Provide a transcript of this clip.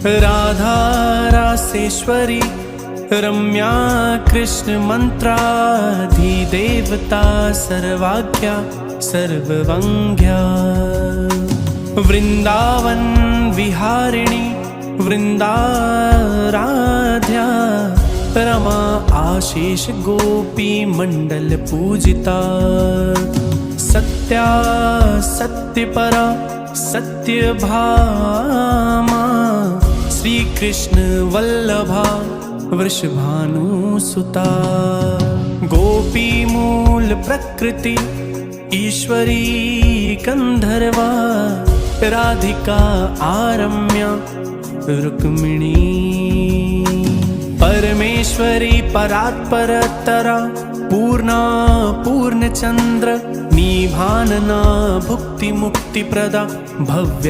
राधा रासेश्वरी रम्या कृष्ण मंत्राधिदेवता सर्वाज्ञा सर्ववंग्या वृंदावन विहारिणी वृंदाराध्या रमा आशीष गोपी मंडल पूजिता सत्या सत्यपरा सत्यभामा श्री कृष्ण वल्लभा वृषभानुसुता गोपी मूल प्रकृति ईश्वरी गंधर्वा राधिका आरम्या रुक्मिणी परमेश्वरी परात्परतरा पूर्णा पूर्णचंद्र निभानना भुक्ति मुक्ति प्रदा भव्य